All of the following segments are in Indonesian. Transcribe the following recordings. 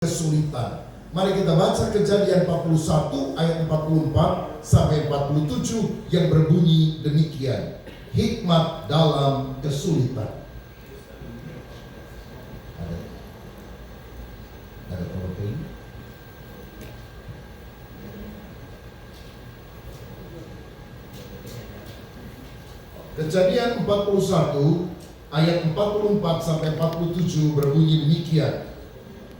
kesulitan. Mari kita baca Kejadian 41 ayat 44 sampai 47 yang berbunyi demikian. Hikmat dalam kesulitan. Ada PowerPoint? Kejadian 41 ayat 44 sampai 47 berbunyi demikian.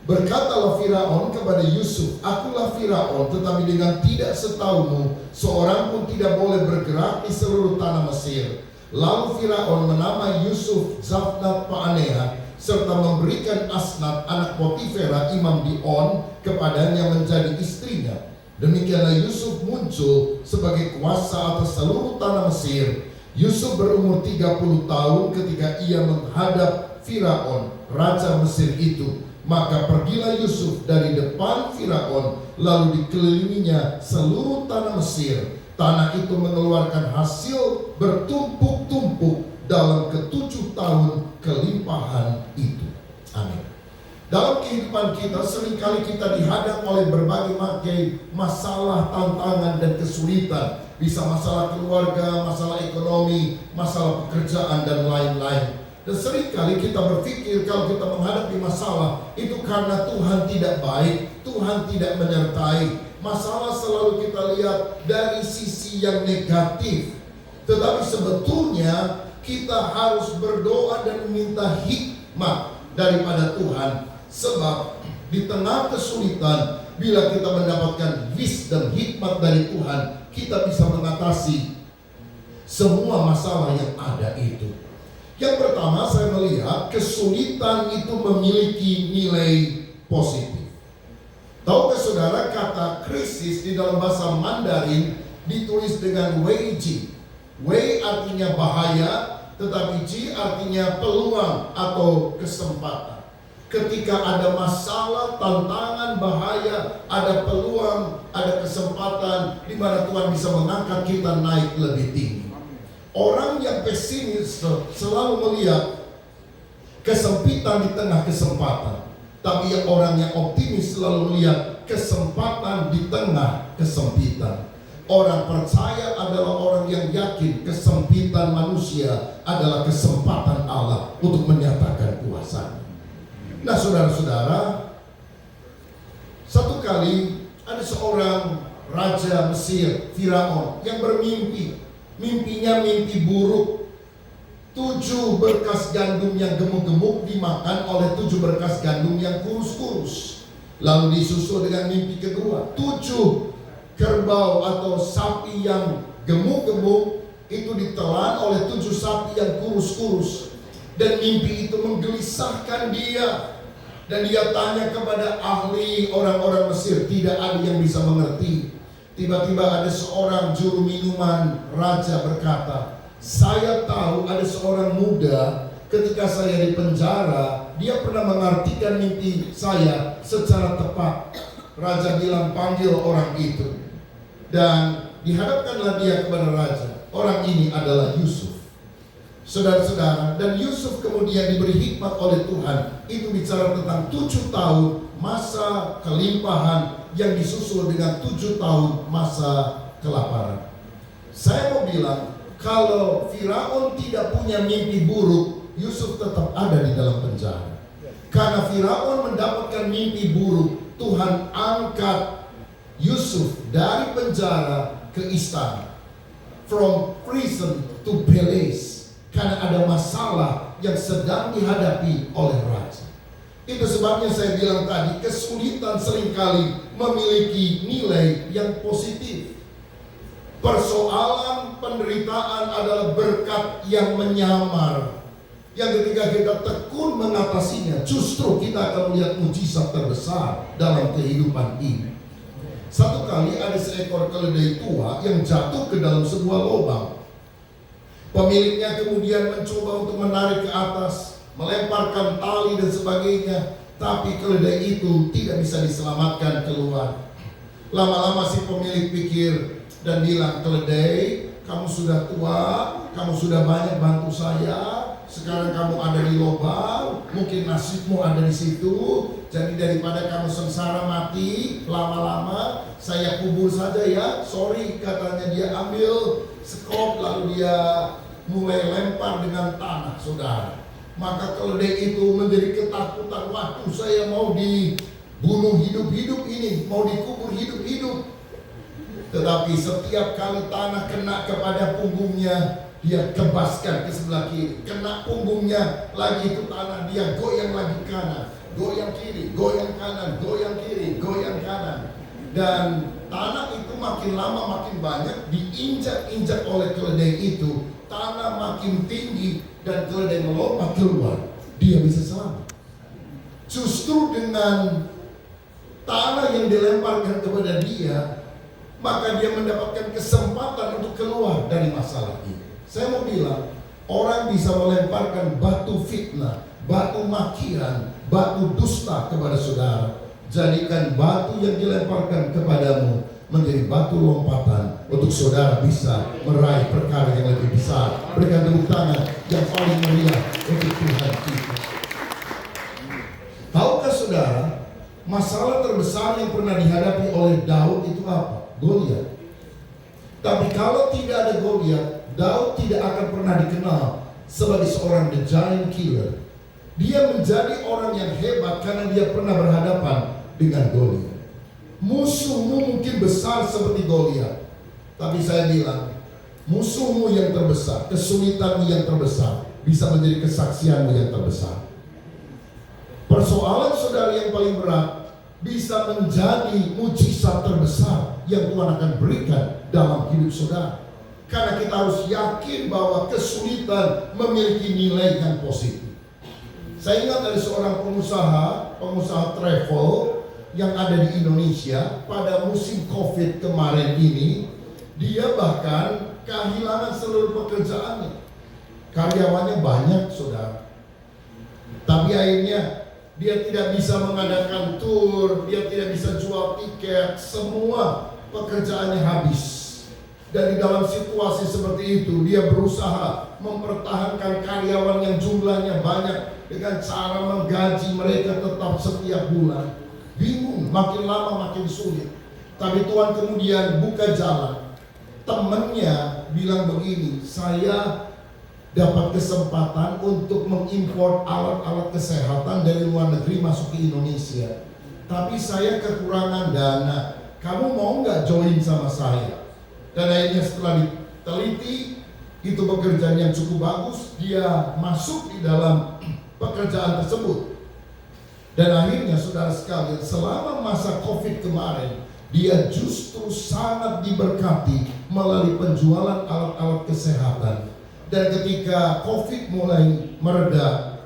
Berkatalah Firaun kepada Yusuf, "Akulah Firaun, tetapi dengan tidak setahumu, seorang pun tidak boleh bergerak di seluruh tanah Mesir." Lalu Firaun menamai Yusuf Zafnat Paaneah, serta memberikan Asnat anak Potifera imam di On kepadanya menjadi istrinya. Demikianlah Yusuf muncul sebagai kuasa atas seluruh tanah Mesir. Yusuf berumur 30 tahun ketika ia menghadap Firaun, raja Mesir itu. Maka pergilah Yusuf dari depan Firaun, lalu dikelilinginya seluruh tanah Mesir. Tanah itu mengeluarkan hasil bertumpuk-tumpuk dalam ke-7 tahun kelimpahan itu. Amin. Dalam kehidupan kita seringkali kita dihadang oleh berbagai masalah, tantangan dan kesulitan. Bisa masalah keluarga, masalah ekonomi, masalah pekerjaan dan lain-lain. Dan seringkali kita berpikir kalau kita menghadapi masalah itu karena Tuhan tidak baik, Tuhan tidak menyertai. Masalah selalu kita lihat dari sisi yang negatif. Tetapi sebetulnya kita harus berdoa dan meminta hikmat daripada Tuhan. Sebab di tengah kesulitan, bila kita mendapatkan wisdom, hikmat dari Tuhan, kita bisa mengatasi semua masalah yang ada itu. Yang pertama, saya melihat kesulitan itu memiliki nilai positif. Tahukah saudara, kata krisis di dalam bahasa Mandarin ditulis dengan Wei Ji. Wei artinya bahaya, tetapi Ji artinya peluang atau kesempatan. Ketika ada masalah, tantangan, bahaya, ada peluang, ada kesempatan di mana Tuhan bisa mengangkat kita naik lebih tinggi. Orang yang pesimis selalu melihat kesempitan di tengah kesempatan. Tapi orang yang optimis selalu melihat kesempatan di tengah kesempitan. Orang percaya adalah orang yang yakin kesempitan manusia adalah kesempatan Allah untuk menyatakan kuasa. Nah, saudara-saudara, satu kali ada seorang raja Mesir, Firaun, yang bermimpi. Mimpinya mimpi buruk. 7 berkas gandum yang gemuk-gemuk dimakan oleh 7 berkas gandum yang kurus-kurus. Lalu disusul dengan mimpi kedua, 7 kerbau atau sapi yang gemuk-gemuk itu ditelan oleh 7 sapi yang kurus-kurus. Dan mimpi itu menggelisahkan dia. Dan dia tanya kepada ahli orang-orang Mesir, tidak ada yang bisa mengerti. Tiba-tiba ada seorang juru minuman raja berkata, "Saya tahu ada seorang muda ketika saya di penjara, dia pernah mengartikan mimpi saya secara tepat." Raja bilang, "Panggil orang itu." Dan dihadapkanlah dia kepada raja. Orang ini adalah Yusuf. Saudara-saudara, dan Yusuf kemudian diberi hikmat oleh Tuhan. Itu bicara tentang 7 tahun masa kelimpahan yang disusul dengan 7 tahun masa kelaparan. Saya mau bilang, kalau Firaun tidak punya mimpi buruk, Yusuf tetap ada di dalam penjara. Karena Firaun mendapatkan mimpi buruk, Tuhan angkat Yusuf dari penjara ke istana. From prison to palace. Karena ada masalah yang sedang dihadapi oleh raja. Itu sebabnya saya bilang tadi, kesulitan seringkali memiliki nilai yang positif. Persoalan penderitaan adalah berkat yang menyamar, yang ketika kita tekun mengatasinya, justru kita akan melihat mujizat terbesar dalam kehidupan ini. Satu kali ada seekor keledai tua yang jatuh ke dalam sebuah lubang. Pemiliknya kemudian mencoba untuk menarik ke atas, melemparkan tali dan sebagainya, tapi keledai itu tidak bisa diselamatkan keluar. Lama-lama si pemilik pikir dan bilang, "Keledai, kamu sudah tua, kamu sudah banyak bantu saya sekarang kamu ada di lubang, mungkin nasibmu ada di situ. Jadi daripada kamu sengsara mati lama-lama, saya kubur saja ya. Sorry, katanya dia ambil sekop lalu dia mulai lempar dengan tanah, saudara. Maka keledai itu menjadi ketakutan, waktu saya mau dibunuh hidup-hidup ini, mau dikubur hidup-hidup. Tetapi setiap kali tanah kena kepada punggungnya, dia kebaskan ke sebelah kiri. Kena punggungnya lagi itu tanah, dia goyang lagi kanan, goyang kiri, goyang kanan, goyang kiri, goyang kanan. Dan tanah itu makin lama makin banyak, diinjak-injak oleh keledai itu. Tanah makin tinggi dan keledai melompat keluar, dia bisa selamat. Justru dengan tanah yang dilemparkan kepada dia, maka dia mendapatkan kesempatan untuk keluar dari masalah ini. Saya mau bilang, orang bisa melemparkan batu fitnah, batu makian, batu dusta kepada saudara. Jadikan batu yang dilemparkan kepadamu menjadi batu lompatan untuk saudara bisa meraih perkara yang lebih besar. Berikan tepuk tangan yang paling meriah untuk Tuhan kita. Tahukah saudara, masalah terbesar yang pernah dihadapi oleh Daud itu apa? Goliat. Tapi kalau tidak ada Goliat, Daud tidak akan pernah dikenal sebagai seorang the giant killer. Dia menjadi orang yang hebat karena dia pernah berhadapan dengan Goliat. Musuhmu mungkin besar seperti Goliat, tapi saya bilang, musuhmu yang terbesar, kesulitanmu yang terbesar, bisa menjadi kesaksianmu yang terbesar. Persoalan saudara yang paling berat bisa menjadi mujizat terbesar yang Tuhan akan berikan dalam hidup saudara. Karena kita harus yakin bahwa kesulitan memiliki nilai yang positif. Saya ingat dari seorang pengusaha travel yang ada di Indonesia pada musim COVID kemarin ini. Dia bahkan kehilangan seluruh pekerjaannya. Karyawannya banyak, saudara. Tapi akhirnya dia tidak bisa mengadakan tour, dia tidak bisa jual tiket, semua pekerjaannya habis. Dan di dalam situasi seperti itu, dia berusaha mempertahankan karyawan yang jumlahnya banyak dengan cara menggaji mereka tetap setiap bulan. Bingung, makin lama makin sulit. Tapi Tuhan kemudian buka jalan. Temannya bilang begini, saya dapat kesempatan untuk mengimpor alat-alat kesehatan dari luar negeri masuk ke Indonesia. Tapi saya kekurangan dana. Kamu mau nggak join sama saya? Dan akhirnya setelah diteliti, itu pekerjaan yang cukup bagus. Dia masuk di dalam pekerjaan tersebut. Dan akhirnya saudara sekalian, selama masa COVID kemarin, dia justru sangat diberkati melalui penjualan alat-alat kesehatan. Dan ketika COVID mulai mereda,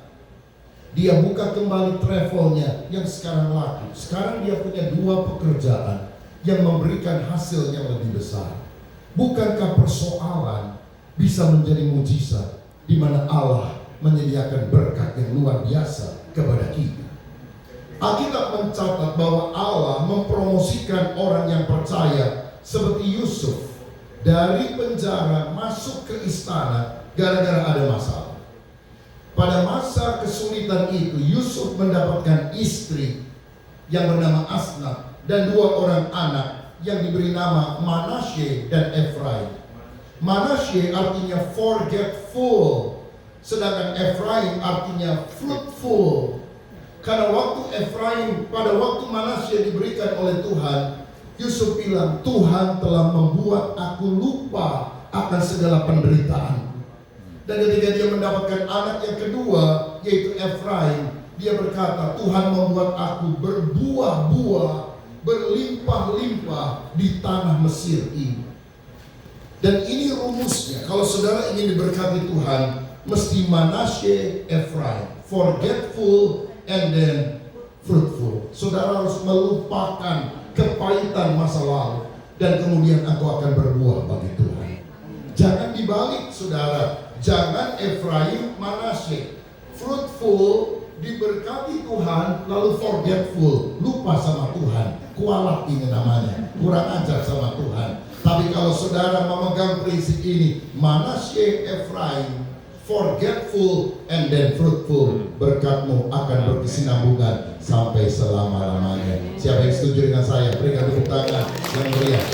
dia buka kembali travelnya yang sekarang laku. Sekarang dia punya 2 pekerjaan yang memberikan hasil yang lebih besar. Bukankah persoalan bisa menjadi mujizat di mana Allah menyediakan berkat yang luar biasa kepada kita? Alkitab mencatat bahwa Allah mempromosikan orang yang percaya seperti Yusuf dari penjara masuk ke istana gara-gara ada masalah. Pada masa kesulitan itu, Yusuf mendapatkan istri yang bernama Asnat dan 2 orang anak yang diberi nama Manasye dan Efraim. Manasye artinya forgetful, sedangkan Efraim artinya fruitful. Karena pada waktu Manasye diberikan oleh Tuhan, Yusuf bilang, Tuhan telah membuat aku lupa akan segala penderitaan. Dan ketika dia mendapatkan anak yang kedua, yaitu Efraim, dia berkata, Tuhan membuat aku berbuah-buah, berlimpah-limpah di tanah Mesir ini. Dan ini rumusnya, kalau saudara ingin diberkati Tuhan, mesti Manasye, Efraim, forgetful and then fruitful. Saudara harus melupakan kepahitan masa lalu dan kemudian engkau akan berbuah bagi Tuhan. Jangan dibalik, saudara. Jangan Efraim, Manasye. Fruitful, diberkati Tuhan, lalu forgetful, lupa sama Tuhan. Kualat ini namanya, kurang ajar sama Tuhan. Tapi kalau saudara memegang prinsip ini, Manasye, Efraim, forgetful and then fruitful. Berkatmu akan berkesinambungan sampai selama-lamanya. Siapa yang setuju dengan saya? Berikan tepuk tangan yang meriah.